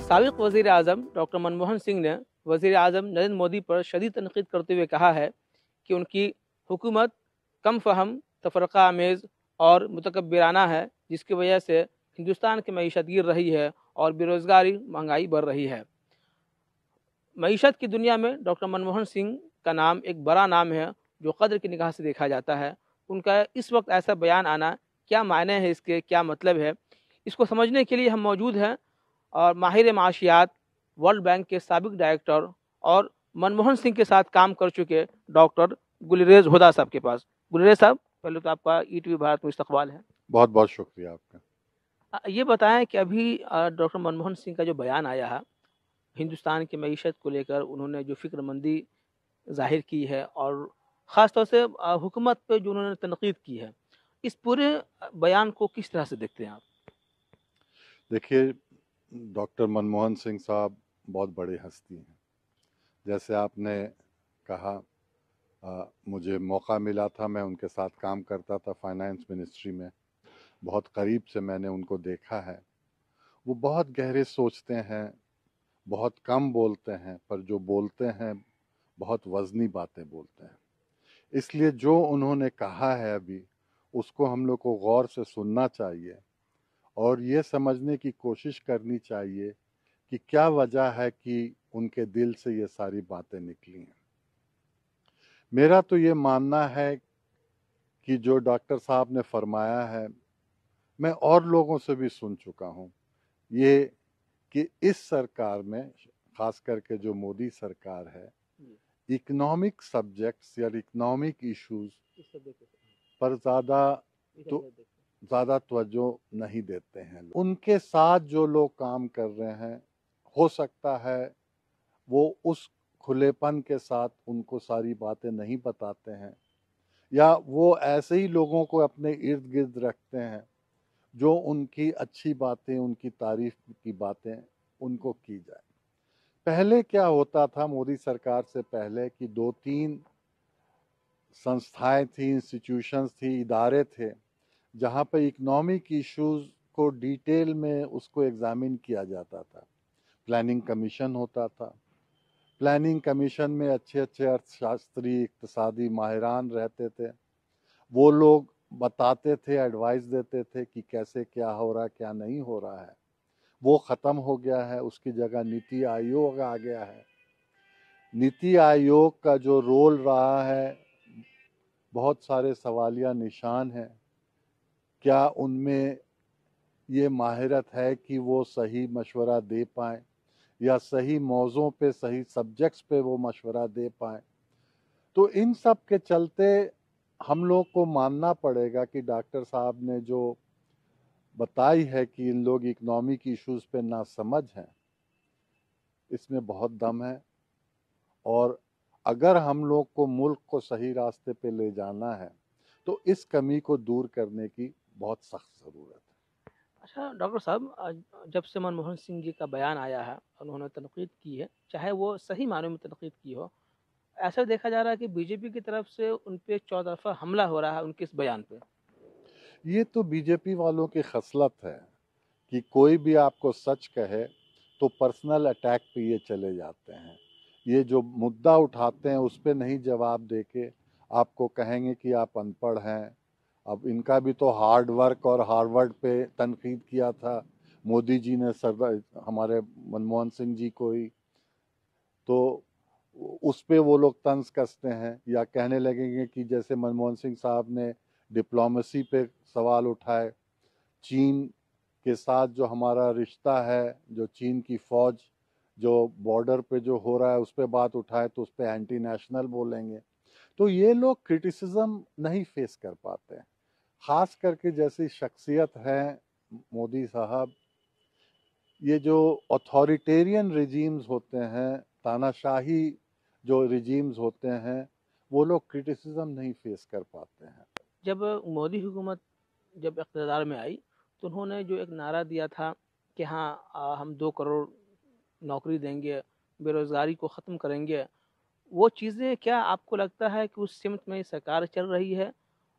साबिक़ वज़ीर आज़म डॉक्टर मनमोहन सिंह ने वज़ीर आज़म नरेंद्र मोदी पर शदीद तनक़ीद करते हुए कहा है कि उनकी हुकूमत कम फ़हम, तफ़रक़ा आमेज़ और मुतकब्बिराना है, जिसकी वजह से हिंदुस्तान की मईशत गिर रही है और बेरोज़गारी, महंगाई बढ़ रही है। मईशत की दुनिया में डॉक्टर मनमोहन सिंह का नाम एक बड़ा नाम है, जो क़द्र की निगाह से देखा जाता है। उनका इस वक्त ऐसा बयान आना क्या मायने हैं इसके, क्या मतलब है, इसको समझने के लिए हम मौजूद हैं और माहिर माशियात, वर्ल्ड बैंक के साबिक़ डायरेक्टर और मनमोहन सिंह के साथ काम कर चुके डॉक्टर गुलरेज़ हुदा साहब के पास। गुलरेज़ साहब, पहले तो आपका ईटीवी भारत में इस्तक़बाल है। बहुत बहुत शुक्रिया आपका। ये बताएं कि अभी डॉक्टर मनमोहन सिंह का जो बयान आया है, हिंदुस्तान की मईशत को लेकर उन्होंने जो फ़िक्रमंदी ज़ाहिर की है और ख़ास तौर से हुकूमत पे जो उन्होंने तनक़ीद की है, इस पूरे बयान को किस तरह से देखते हैं आप? देखिए, डॉक्टर मनमोहन सिंह साहब बहुत बड़ी हस्ती हैं। जैसे आपने कहा, मुझे मौका मिला था, मैं उनके साथ काम करता था फाइनेंस मिनिस्ट्री में। बहुत करीब से मैंने उनको देखा है। वो बहुत गहरे सोचते हैं, बहुत कम बोलते हैं, पर जो बोलते हैं बहुत वज़नी बातें बोलते हैं। इसलिए जो उन्होंने कहा है अभी, उसको हम लोग को गौर से सुनना चाहिए और ये समझने की कोशिश करनी चाहिए कि क्या वजह है कि उनके दिल से ये सारी बातें निकली हैं। मेरा तो ये मानना है कि जो डॉक्टर साहब ने फरमाया है, मैं और लोगों से भी सुन चुका हूँ, ये कि इस सरकार में, खास करके जो मोदी सरकार है, इकोनॉमिक सब्जेक्ट्स या इकोनॉमिक इश्यूज पर ज़्यादा तवज्जो नहीं देते हैं। उनके साथ जो लोग काम कर रहे हैं, हो सकता है वो उस खुलेपन के साथ उनको सारी बातें नहीं बताते हैं, या वो ऐसे ही लोगों को अपने इर्द गिर्द रखते हैं जो उनकी अच्छी बातें, उनकी तारीफ की बातें उनको की जाए। पहले क्या होता था मोदी सरकार से पहले कि 2-3 संस्थाएं थी, इंस्टीट्यूशंस थी, इदारे थे, जहाँ पर इकोनॉमिक इश्यूज को डिटेल में उसको एग्जामिन किया जाता था। प्लानिंग कमीशन होता था। प्लानिंग कमीशन में अच्छे अच्छे अर्थशास्त्री, इक़्तिसादी माहिरान रहते थे। वो लोग बताते थे, एडवाइस देते थे कि कैसे क्या हो रहा है, क्या नहीं हो रहा है। वो ख़त्म हो गया है, उसकी जगह नीति आयोग आ गया है। नीति आयोग का जो रोल रहा है, बहुत सारे सवालिया निशान हैं। क्या उनमें ये माहिरत है कि वो सही मशवरा दे पाएँ, या सही मौज़ों पे, सही सब्जेक्ट्स पे वो मशवरा दे पाएँ। तो इन सब के चलते हम लोग को मानना पड़ेगा कि डॉक्टर साहब ने जो बताई है कि इन लोग इकोनॉमिक इश्यूज पे नासमझ हैं, इसमें बहुत दम है। और अगर हम लोग को मुल्क को सही रास्ते पे ले जाना है, तो इस कमी को दूर करने की बहुत सख्त ज़रूरत है। अच्छा डॉक्टर साहब, जब से मनमोहन सिंह जी का बयान आया है, उन्होंने तनक़ीद की है, चाहे वो सही मायनों में तनक़ीद की हो, ऐसा देखा जा रहा है कि बीजेपी की तरफ से उन पे चौतरफा हमला हो रहा है उनके इस बयान पे। ये तो बीजेपी वालों की खसलत है कि कोई भी आपको सच कहे तो पर्सनल अटैक पे ये चले जाते हैं। ये जो मुद्दा उठाते हैं उस पे नहीं जवाब देके आपको कहेंगे कि आप अनपढ़ हैं। अब इनका भी तो हार्ड वर्क और हार्वर्ड पे तनकीद किया था मोदी जी ने, सरदार हमारे मनमोहन सिंह जी को ही, तो उस पे वो लोग तंज कसते हैं, या कहने लगेंगे कि जैसे मनमोहन सिंह साहब ने डिप्लोमेसी पे सवाल उठाए, चीन के साथ जो हमारा रिश्ता है, जो चीन की फौज जो बॉर्डर पे जो हो रहा है उस पे बात उठाए तो उस पे एंटी नेशनल बोलेंगे। तो ये लोग क्रिटिसिज्म नहीं फेस कर पाते हैं। खास करके जैसी शख्सियत है मोदी साहब, ये जो अथॉरिटेरियन रिजीम्स होते हैं, तानाशाही जो रिजीम्स होते हैं, वो लोग क्रिटिसिज्म नहीं फेस कर पाते हैं। जब मोदी हुकूमत जब इक़्तिदार में आई, तो उन्होंने जो एक नारा दिया था कि हाँ, हम 2 करोड़ नौकरी देंगे, बेरोज़गारी को ख़त्म करेंगे, वो चीज़ें क्या आपको लगता है कि उस सिमत में सरकार चल रही है?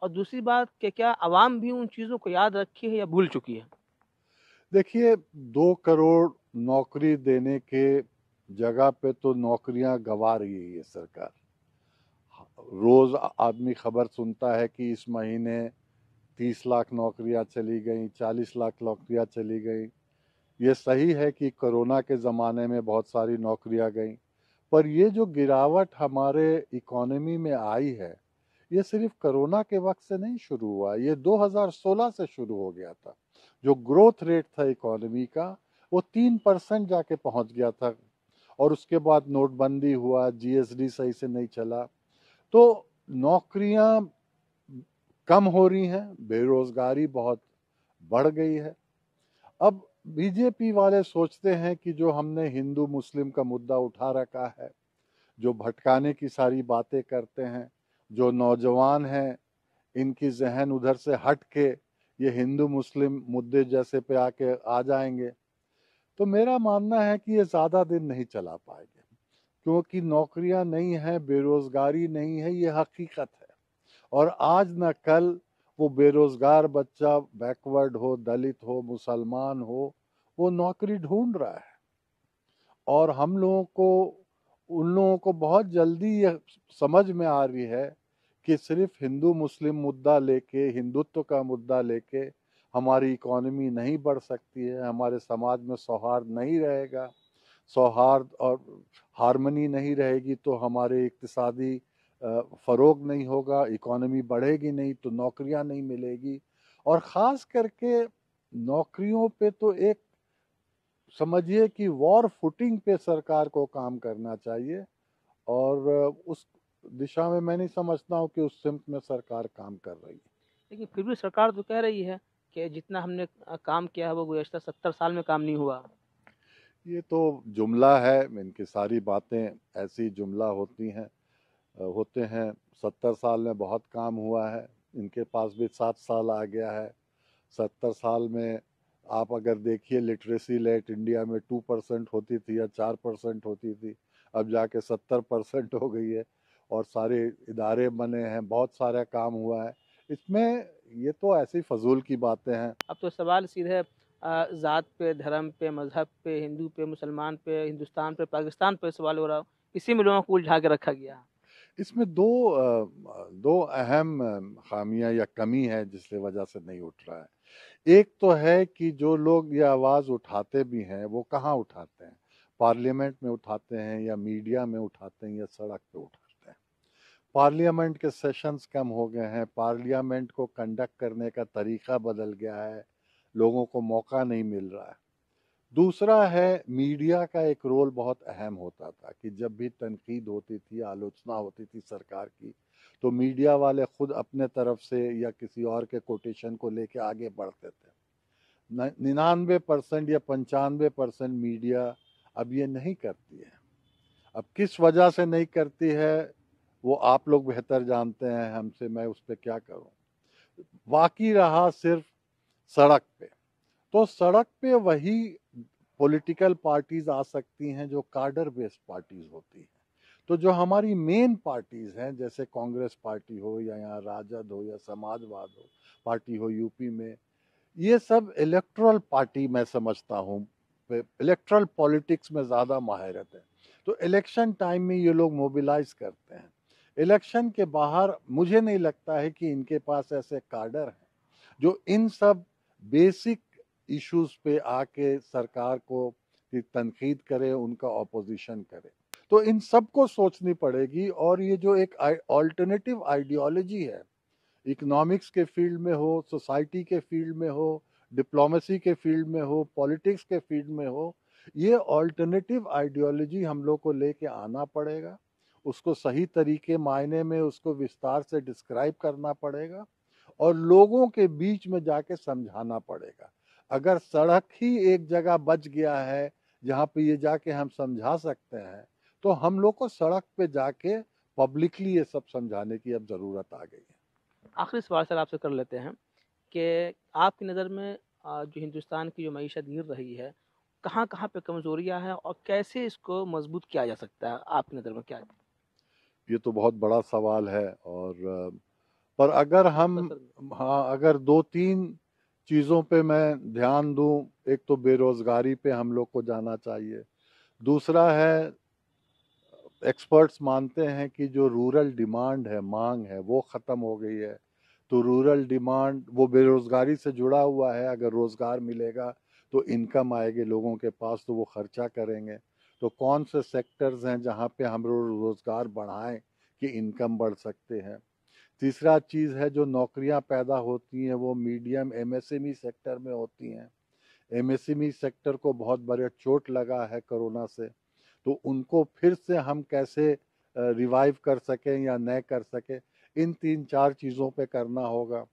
और दूसरी बात कि क्या आवाम भी उन चीज़ों को याद रखी है या भूल चुकी है? देखिए, 2 करोड़ नौकरी देने के जगह पे तो नौकरियां गंवा रही है ये सरकार। रोज आदमी खबर सुनता है कि इस महीने 30 लाख नौकरियां चली गई, 40 लाख नौकरियां चली गई। ये सही है कि कोरोना के ज़माने में बहुत सारी नौकरियां गई, पर ये जो गिरावट हमारे इकोनॉमी में आई है, ये सिर्फ कोरोना के वक्त से नहीं शुरू हुआ, ये 2016 से शुरू हो गया था। जो ग्रोथ रेट था इकोनॉमी का, वो 3% जाके पहुंच गया था, और उसके बाद नोटबंदी हुआ, जीएसटी सही से नहीं चला, तो नौकरियां कम हो रही हैं, बेरोजगारी बहुत बढ़ गई है। अब बीजेपी वाले सोचते हैं कि जो हमने हिंदू मुस्लिम का मुद्दा उठा रखा है, जो भटकाने की सारी बातें करते हैं, जो नौजवान हैं, इनकी जहन उधर से हट के ये हिंदू मुस्लिम मुद्दे जैसे पे आके आ जाएंगे, तो मेरा मानना है कि ये ज़्यादा दिन नहीं चला पाएंगे, क्योंकि नौकरियां नहीं है, बेरोजगारी नहीं है, ये हकीकत है। और आज न कल वो बेरोजगार बच्चा, बैकवर्ड हो, दलित हो, मुसलमान हो, वो नौकरी ढूंढ रहा है। और हम लोगों को, उन लोगों को बहुत जल्दी ये समझ में आ रही है कि सिर्फ हिंदू मुस्लिम मुद्दा लेके, हिंदुत्व का मुद्दा लेके हमारी इकोनॉमी नहीं बढ़ सकती है, हमारे समाज में सौहार्द नहीं रहेगा, सौहार्द और हार्मनी नहीं रहेगी तो हमारे इक्तिसादी फरोग नहीं होगा, इकोनॉमी बढ़ेगी नहीं तो नौकरियां नहीं मिलेगी। और ख़ास करके नौकरियों पे तो एक समझिए कि वॉर फुटिंग पे सरकार को काम करना चाहिए, और उस दिशा में मैं नहीं समझता हूँ कि उस सिमत में सरकार काम कर रही है। लेकिन फिर भी सरकार तो कह रही है कि जितना हमने काम किया है वो गुज़श्ता 70 साल में काम नहीं हुआ। ये तो जुमला है, इनकी सारी बातें ऐसी जुमला होती हैं, होते हैं। 70 साल में बहुत काम हुआ है, इनके पास भी 7 साल आ गया है। 70 साल में आप अगर देखिए, लिटरेसी रेट इंडिया में 2% होती थी या 4% होती थी, अब जाके 70% हो गई है, और सारे इदारे बने हैं, बहुत सारा काम हुआ है इसमें। ये तो ऐसी फजूल की बातें हैं। अब तो सवाल सीधे ज़ात पे, धर्म पे, मज़हब पे, हिंदू पे, मुसलमान पे, हिंदुस्तान पे, पाकिस्तान पे सवाल हो रहा हो, इसी में लोगों को उलझा के रखा गया। इसमें दो अहम खामियां या कमी है जिसकी वजह से नहीं उठ रहा है। एक तो है कि जो लोग ये आवाज़ उठाते भी हैं, वो कहाँ उठाते हैं? पार्लियामेंट में उठाते हैं, या मीडिया में उठाते हैं, या सड़क पे उठाते हैं। पार्लियामेंट के सेशंस कम हो गए हैं, पार्लियामेंट को कंडक्ट करने का तरीका बदल गया है, लोगों को मौका नहीं मिल रहा है। दूसरा है, मीडिया का एक रोल बहुत अहम होता था कि जब भी तनकीद होती थी, आलोचना होती थी सरकार की, तो मीडिया वाले खुद अपने तरफ से या किसी और के कोटेशन को लेके आगे बढ़ते थे। 99% या 95% मीडिया अब ये नहीं करती है। अब किस वजह से नहीं करती है वो आप लोग बेहतर जानते हैं हमसे, मैं उस पर क्या करूं। बाकी रहा सिर्फ सड़क पे, तो सड़क पे वही पॉलिटिकल पार्टीज आ सकती हैं जो कार्डर बेस्ड पार्टीज होती हैं। तो जो हमारी मेन पार्टीज हैं, जैसे कांग्रेस पार्टी हो, या यहाँ राजद हो, या समाजवाद हो पार्टी हो यूपी में, ये सब इलेक्ट्रल पार्टी मैं समझता हूँ, इलेक्ट्रल पॉलिटिक्स में ज़्यादा महारत है। तो इलेक्शन टाइम में ये लोग मोबिलाइज करते हैं। इलेक्शन के बाहर मुझे नहीं लगता है कि इनके पास ऐसे कार्डर हैं जो इन सब बेसिक इश्यूज पे आके सरकार को तनकीद करे, उनका ऑपोजिशन करे। तो इन सबको सोचनी पड़ेगी, और ये जो एक ऑल्टरनेटिव आइडियोलॉजी है, इकोनॉमिक्स के फील्ड में हो, सोसाइटी के फील्ड में हो, डिप्लोमेसी के फील्ड में हो, पॉलिटिक्स के फील्ड में हो, ये ऑल्टरनेटिव आइडियोलॉजी हम लोग को लेके आना पड़ेगा। उसको सही तरीके मायने में उसको विस्तार से डिस्क्राइब करना पड़ेगा, और लोगों के बीच में जाके समझाना पड़ेगा। अगर सड़क ही एक जगह बच गया है जहाँ पे ये जाके हम समझा सकते हैं, तो हम लोग को सड़क पे जाके पब्लिकली ये सब समझाने की अब ज़रूरत आ गई है। आखिरी सवाल सर आपसे कर लेते हैं कि आपकी नज़र में जो हिंदुस्तान की जो मईशत गिर रही है, कहाँ कहाँ पे कमज़ोरियाँ हैं और कैसे इसको मजबूत किया जा सकता है, आपकी नज़र में क्या है? ये तो बहुत बड़ा सवाल है, और पर अगर हम, मुख्तसर में। हाँ, अगर दो तीन चीज़ों पे मैं ध्यान दूं। एक तो बेरोजगारी पे हम लोग को जाना चाहिए। दूसरा है, एक्सपर्ट्स मानते हैं कि जो रूरल डिमांड है, मांग है, वो ख़त्म हो गई है। तो रूरल डिमांड वो बेरोजगारी से जुड़ा हुआ है। अगर रोजगार मिलेगा तो इनकम आएगी लोगों के पास, तो वो खर्चा करेंगे। तो कौन से सेक्टर्स हैं जहाँ पे हम रोजगार बढ़ाएं कि इनकम बढ़ सकते हैं। तीसरा चीज़ है, जो नौकरियां पैदा होती हैं वो मीडियम एमएसएमई सेक्टर में होती हैं। एमएसएमई सेक्टर को बहुत बड़ा चोट लगा है कोरोना से। तो उनको फिर से हम कैसे रिवाइव कर सकें या नए कर सकें, इन 3-4 चीज़ों पे करना होगा।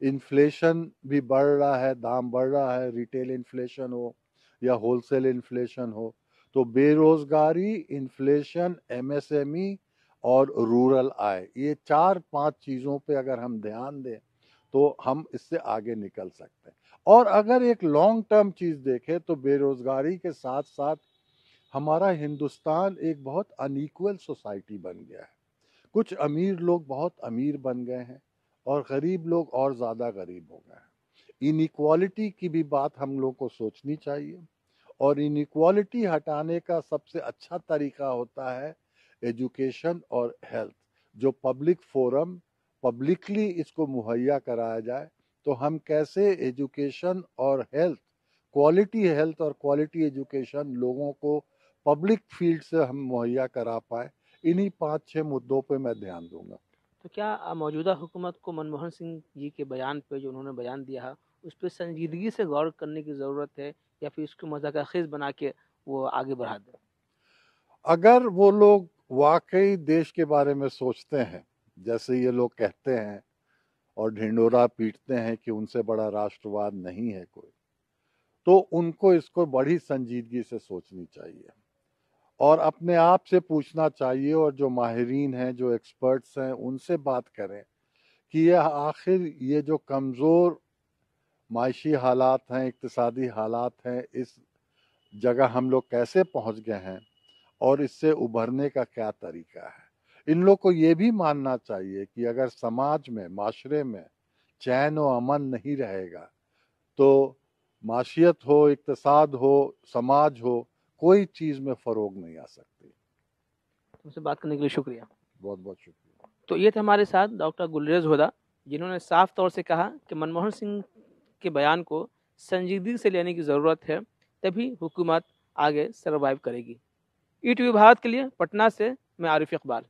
इन्फ्लेशन भी बढ़ रहा है, दाम बढ़ रहा है, रिटेल इन्फ्लेशन हो या होलसेल इन्फ्लेशन हो। तो बेरोजगारी, इन्फ्लेशन, एमएसएमई और रूरल आय, ये 4-5 चीज़ों पे अगर हम ध्यान दें तो हम इससे आगे निकल सकते हैं। और अगर एक लॉन्ग टर्म चीज़ देखें तो बेरोजगारी के साथ साथ हमारा हिंदुस्तान एक बहुत अनइक्वल सोसाइटी बन गया है। कुछ अमीर लोग बहुत अमीर बन गए हैं और गरीब लोग और ज़्यादा गरीब हो गए हैं। इनइक्वालिटी की भी बात हम लोग को सोचनी चाहिए। और इनइक्वालिटी हटाने का सबसे अच्छा तरीका होता है एजुकेशन और हेल्थ। जो पब्लिक फोरम, पब्लिकली इसको मुहैया कराया जाए तो हम कैसे एजुकेशन और हेल्थ और क्वालिटी एजुकेशन लोगों को पब्लिक फील्ड से हम मुहैया करा पाए, इन्हीं 5-6 मुद्दों पे मैं ध्यान दूंगा। तो क्या मौजूदा हुकूमत को मनमोहन सिंह जी के बयान पे, जो उन्होंने बयान दिया है, उस पर संजीदगी से गौर करने की ज़रूरत है, या फिर इसको मज़ाक़खेज़ बना के वो आगे बढ़ा दें? अगर वो लोग वाकई देश के बारे में सोचते हैं, जैसे ये लोग कहते हैं और ढिंढोरा पीटते हैं कि उनसे बड़ा राष्ट्रवाद नहीं है कोई, तो उनको इसको बड़ी संजीदगी से सोचनी चाहिए और अपने आप से पूछना चाहिए, और जो माहिरीन हैं, जो एक्सपर्ट्स हैं, उनसे बात करें कि यह आखिर ये जो कमज़ोर माशी हालात हैं, इक्तिसादी हालात हैं, इस जगह हम लोग कैसे पहुंच गए हैं और इससे उभरने का क्या तरीका है। इन लोग को ये भी मानना चाहिए कि अगर समाज में, माशरे में चैन और अमन नहीं रहेगा तो माशियत हो, इक्तिसाद हो, समाज हो, कोई चीज़ में फ़रोग नहीं आ सकती। तुमसे बात करने के लिए शुक्रिया। बहुत बहुत शुक्रिया। तो ये थे हमारे साथ डॉक्टर गुलरेज हुदा, जिन्होंने साफ तौर से कहा कि मनमोहन सिंह के बयान को संजीदगी से लेने की ज़रूरत है, तभी हुकूमत आगे सर्वाइव करेगी। ईटीवी भारत के लिए पटना से मैं आरिफ इकबाल।